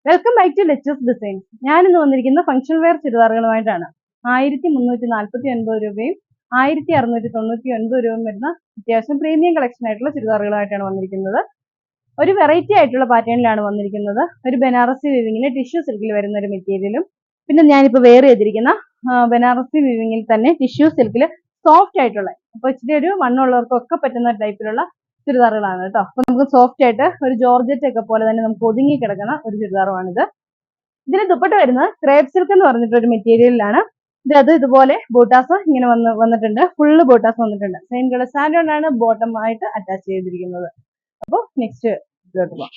Welcome back to let's designs. ഞാനിന്ന് വന്നിരിക്കുന്ന function wear ചുരിദാറുകളുമായിട്ടാണ്. 1349 രൂപയും 1699 രൂപയും വരുന്ന അത്യാവശ്യം പ്രീമിയം കളക്ഷൻ ആയിട്ടുള്ള ചുരിദാറുകളായിട്ടാണ് വന്നിരിക്കുന്നത്. ഒരു വെറൈറ്റി ആയിട്ടുള്ള പാറ്റേണിലാണ് വന്നിരിക്കുന്നത്. ഒരു ബനാറസി വീവിങ്ങിന് ടിഷ്യൂ സിൽക്കിൽ വരുന്ന ഒരു മെറ്റീരിയലും, പിന്നെ ഞാനിപ്പോൾ വെയർ ചെയ്തിരിക്കുന്ന ബനാറസി വീവിങ്ങിൽ തന്നെ ടിഷ്യൂ സിൽക്കിൽ സോഫ്റ്റ് ആയിട്ടുള്ള, അപ്പോൾ ഇച്ചിരി ഒരു മണ്ണുള്ളവർക്കൊക്കെ പറ്റുന്ന ടൈപ്പിലുള്ള ചുരിദാറുകളാണ് കേട്ടോ. അപ്പൊ നമുക്ക് സോഫ്റ്റ് ആയിട്ട് ഒരു ജോർജറ്റ് ഒക്കെ പോലെ തന്നെ നമുക്ക് ഒതുങ്ങി കിടക്കുന്ന ഒരു ചുരിദാറുമാണിത്. ഇതിന് ദുപ്പട്ട വരുന്നത് ക്രേപ്പ് സിൽക്ക് എന്ന് പറഞ്ഞിട്ട് ഒരു മെറ്റീരിയലിലാണ്. അത് ഇതുപോലെ ബോട്ടാസ് ഇങ്ങനെ വന്നിട്ടുണ്ട്, ഫുള്ള് ബോട്ടാസ് വന്നിട്ടുണ്ട്. സെയിം കളർ സാൻഡോൺ ആണ് ബോട്ടം ആയിട്ട് അറ്റാച്ച് ചെയ്തിരിക്കുന്നത്. അപ്പോൾ നെക്സ്റ്റ് പോകാം.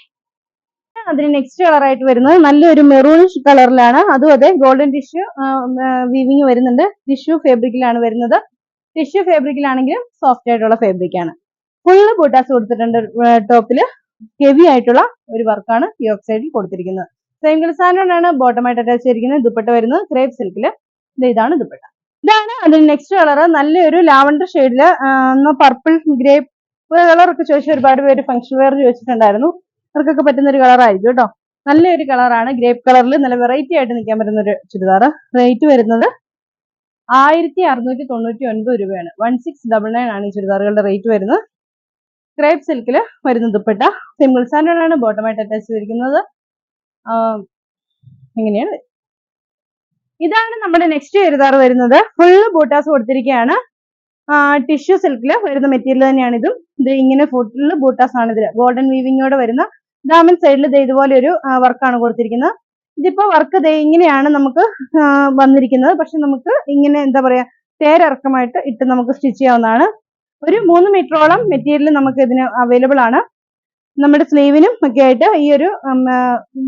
അതിന് നെക്സ്റ്റ് കളർ ആയിട്ട് വരുന്നത് നല്ലൊരു മെറൂൺ കളറിലാണ്. അതും അതെ ഗോൾഡൻ ടിഷ്യൂ വീവിങ് വരുന്നുണ്ട്. ടിഷ്യൂ ഫാബ്രിക്കിലാണ് വരുന്നത്. ടിഷ്യൂ ഫാബ്രിക്കിലാണെങ്കിലും സോഫ്റ്റ് ആയിട്ടുള്ള ഫാബ്രിക് ആണ്. ഫുള്ള് ബൂട്ടാസ് കൊടുത്തിട്ടുണ്ട്. ടോപ്പില് ഹെവി ആയിട്ടുള്ള ഒരു വർക്കാണ് യോക്ക് സൈഡിൽ കൊടുത്തിരിക്കുന്നത്. സെയിം കളർ സാൻഡോൺ ആണ് ബോട്ടമായിട്ട് അറ്റാച്ച് ചെയ്തിരിക്കുന്നത്. ദുപ്പട്ട വരുന്നത് ക്രേപ്പ് സിൽക്കില്. ഇതാണ് ദുപ്പട്ട. ഇതാണ് അതിന് നെക്സ്റ്റ് കളർ. നല്ലൊരു ലാവണ്ടർ ഷെയ്ഡില് പർപ്പിൾ ഗ്രേപ്പ് കളർ ഒക്കെ ചോദിച്ച ഒരുപാട് പേര് ഫംഗ്ഷൻ വെയർ ചോദിച്ചിട്ടുണ്ടായിരുന്നു. അവർക്കൊക്കെ പറ്റുന്ന ഒരു കളർ ആയിരിക്കും കേട്ടോ. നല്ലൊരു കളറാണ്. ഗ്രേപ്പ് കളറിൽ നല്ല വെറൈറ്റി ആയിട്ട് നിൽക്കാൻ പറ്റുന്ന ഒരു ചുരിദാർ. റേറ്റ് വരുന്നത് 1699 രൂപയാണ്. 1699 ആണ് ഈ ചുരിദാറുകളുടെ റേറ്റ് വരുന്നത്. ക്രേപ്പ് സിൽക്കിൽ വരുന്ന ദുപ്പട്ട സിമ്പിൾ സാൻഡോൺ ആണ് ബോട്ടമായിട്ട് അറ്റാച്ച് ചെയ്തിരിക്കുന്നത്. ഇങ്ങനെയാണ്. ഇതാണ് നമ്മുടെ നെക്സ്റ്റ് ചുരിദാർ വരുന്നത്. ഫുള്ള് ബൂട്ടാസ് കൊടുത്തിരിക്കുകയാണ്. ടിഷ്യൂ സിൽക്കിൽ വരുന്ന മെറ്റീരിയൽ തന്നെയാണ് ഇതും. ഇത് ഇങ്ങനെ ഫുള്ള് ബൂട്ടാസ് ആണ്. ഇതിൽ ഗോൾഡൻ വീവിങ്ങോടെ വരുന്ന ഡാമൻ സൈഡിൽ ഇതുപോലെ ഒരു വർക്കാണ് കൊടുത്തിരിക്കുന്നത്. ഇതിപ്പോ വർക്ക് ഇങ്ങനെയാണ് നമുക്ക് വന്നിരിക്കുന്നത്. പക്ഷെ നമുക്ക് ഇങ്ങനെ എന്താ പറയാ തേരിറക്കമായിട്ട് ഇട്ട് നമുക്ക് സ്റ്റിച്ച് ചെയ്യാവുന്നതാണ്. ഒരു 3 മീറ്ററോളം മെറ്റീരിയൽ നമുക്ക് ഇതിന് അവൈലബിൾ ആണ്. നമ്മുടെ സ്ലീവിനും ഒക്കെ ആയിട്ട് ഈ ഒരു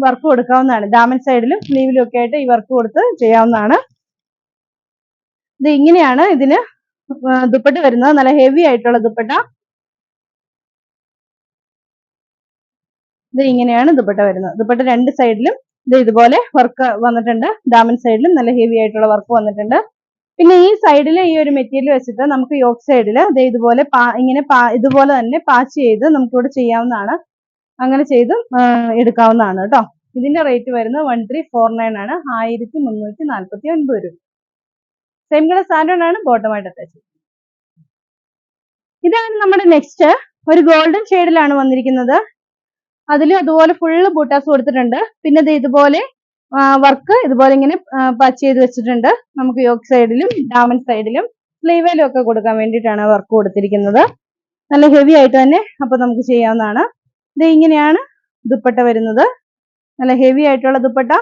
വർക്ക് കൊടുക്കാവുന്നതാണ്. ഡാമൻ സൈഡിലും സ്ലീവിലും ഒക്കെ ആയിട്ട് ഈ വർക്ക് കൊടുത്ത് ചെയ്യാവുന്നതാണ്. ഇത് ഇങ്ങനെയാണ് ഇതിന് ദുപ്പട്ട വരുന്നത്. നല്ല ഹെവി ആയിട്ടുള്ള ദുപ്പട്ട. ഇത് ഇങ്ങനെയാണ് ദുപ്പട്ട വരുന്നത്. ദുപ്പട്ട രണ്ട് സൈഡിലും ഇതുപോലെ വർക്ക് വന്നിട്ടുണ്ട്. ഡാമൻ സൈഡിലും നല്ല ഹെവി ആയിട്ടുള്ള വർക്ക് വന്നിട്ടുണ്ട്. പിന്നെ ഈ സൈഡിൽ ഈ ഒരു മെറ്റീരിയൽ വെച്ചിട്ട് നമുക്ക് യോക്ക് സൈഡിൽ ഇതുപോലെ ഇങ്ങനെ ഇതുപോലെ തന്നെ പാച്ച് ചെയ്ത് നമുക്കിവിടെ ചെയ്യാവുന്നതാണ്. അങ്ങനെ ചെയ്ത് എടുക്കാവുന്നതാണ് കേട്ടോ. ഇതിന്റെ റേറ്റ് വരുന്നത് 1349 ആണ്. 1349 രൂപ. സെയിം കളർ സാൻഡോൺ ആണ് ബോട്ടമായിട്ട് അറ്റാച്ച്. ഇതാണ് നമ്മുടെ നെക്സ്റ്റ്. ഒരു ഗോൾഡൻ ഷെയ്ഡിലാണ് വന്നിരിക്കുന്നത്. അതിൽ അതുപോലെ ഫുള്ള് ബൂട്ടാസ് കൊടുത്തിട്ടുണ്ട്. പിന്നെ ഇതുപോലെ വർക്ക് ഇതുപോലെ ഇങ്ങനെ പാച്ച് ചെയ്ത് വെച്ചിട്ടുണ്ട്. നമുക്ക് യോക്ക് സൈഡിലും ഡാമൻ സൈഡിലും സ്ലീവിലും ഒക്കെ കൊടുക്കാൻ വേണ്ടിയിട്ടാണ് വർക്ക് കൊടുത്തിരിക്കുന്നത്. നല്ല ഹെവി ആയിട്ട് തന്നെ അപ്പൊ നമുക്ക് ചെയ്യാവുന്നതാണ്. ഇത് ഇങ്ങനെയാണ് ദുപ്പട്ട വരുന്നത്. നല്ല ഹെവി ആയിട്ടുള്ള ദുപ്പട്ട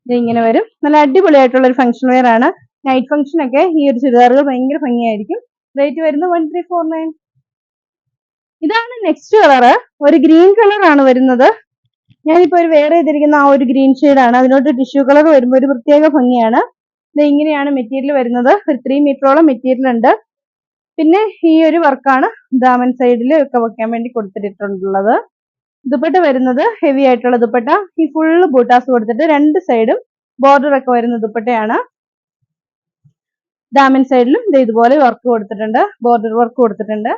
ഇത് ഇങ്ങനെ വരും. നല്ല അടിപൊളിയായിട്ടുള്ള ഒരു ഫംഗ്ഷൻ വെയർ ആണ്. നൈറ്റ് ഫംഗ്ഷൻ ഒക്കെ ഈ ഒരു ചുരിദാറുകൾ ഭയങ്കര ഭംഗിയായിരിക്കും. റേറ്റ് വരുന്നത് 1349. ഇതാണ് നെക്സ്റ്റ് കളർ. ഒരു ഗ്രീൻ കളർ ആണ് വരുന്നത്. ഞാനിപ്പോ ഒരു വെയർ ചെയ്തിരിക്കുന്ന ആ ഒരു ഗ്രീൻ ഷെയ്ഡാണ്. അതിനോട്ട് ടിഷ്യൂ കളർ വരുമ്പോൾ ഒരു പ്രത്യേക ഭംഗിയാണ്. ഇത് ഇങ്ങനെയാണ് മെറ്റീരിയൽ വരുന്നത്. ഒരു 3 മീറ്ററോളം മെറ്റീരിയൽ ഉണ്ട്. പിന്നെ ഈ ഒരു വർക്കാണ് ദാമൻ സൈഡിൽ ഒക്കെ വെക്കാൻ വേണ്ടി കൊടുത്തിട്ടുള്ളത്. ദുപ്പട്ട വരുന്നത് ഹെവി ആയിട്ടുള്ള ദുപ്പട്ട. ഈ ഫുള്ള് ബൂട്ടാസ് കൊടുത്തിട്ട് രണ്ട് സൈഡും ബോർഡർ ഒക്കെ വരുന്ന ദുപ്പട്ടയാണ്. ദാമൻ സൈഡിലും ഇതുപോലെ വർക്ക് കൊടുത്തിട്ടുണ്ട്. ബോർഡർ വർക്ക് കൊടുത്തിട്ടുണ്ട്.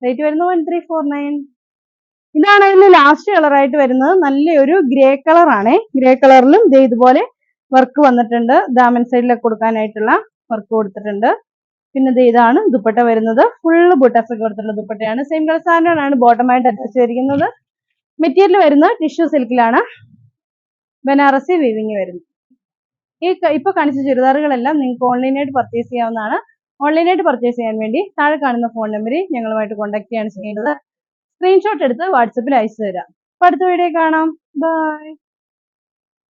റേറ്റ് വരുന്നത് 1349. ഇതാണ് അതിന് ലാസ്റ്റ് കളർ ആയിട്ട് വരുന്നത്. നല്ലൊരു ഗ്രേ കളർ ആണ്. ഗ്രേ കളറിലും ഇതുപോലെ വർക്ക് വന്നിട്ടുണ്ട്. ദാമൻ സൈഡിലൊക്കെ കൊടുക്കാനായിട്ടുള്ള വർക്ക് കൊടുത്തിട്ടുണ്ട്. പിന്നെ ഇതാണ് ദുപ്പട്ട വരുന്നത്. ഫുള്ള് ബൂട്ടാസ് ഒക്കെ കൊടുത്തിട്ടുള്ള ദുപ്പട്ടയാണ്. സെയിം കളർ സാൻഡോൺ ആണ് ബോട്ടമായിട്ട് അറ്റാച്ച് ചെയ്തിരിക്കുന്നത്. മെറ്റീരിയൽ വരുന്നത് ടിഷ്യൂ സിൽക്കിലാണ്. ബനാറസി വീവിങ് വരുന്നു. ഇപ്പൊ കാണിച്ച ചുരിദാറുകളെല്ലാം നിങ്ങൾക്ക് ഓൺലൈനായിട്ട് പർച്ചേസ് ചെയ്യാവുന്നതാണ്. ഓൺലൈനായിട്ട് പർച്ചേസ് ചെയ്യാൻ വേണ്ടി താഴെ കാണുന്ന ഫോൺ നമ്പറിൽ ഞങ്ങളുമായിട്ട് കോൺടാക്ട് ചെയ്യാണ് ചെയ്യേണ്ടത്. സ്ക്രീൻഷോട്ട് എടുത്ത് വാട്സപ്പിൽ അയച്ചു തരാം. അപ്പൊ അടുത്ത വീഡിയോ കാണാം. ബൈ.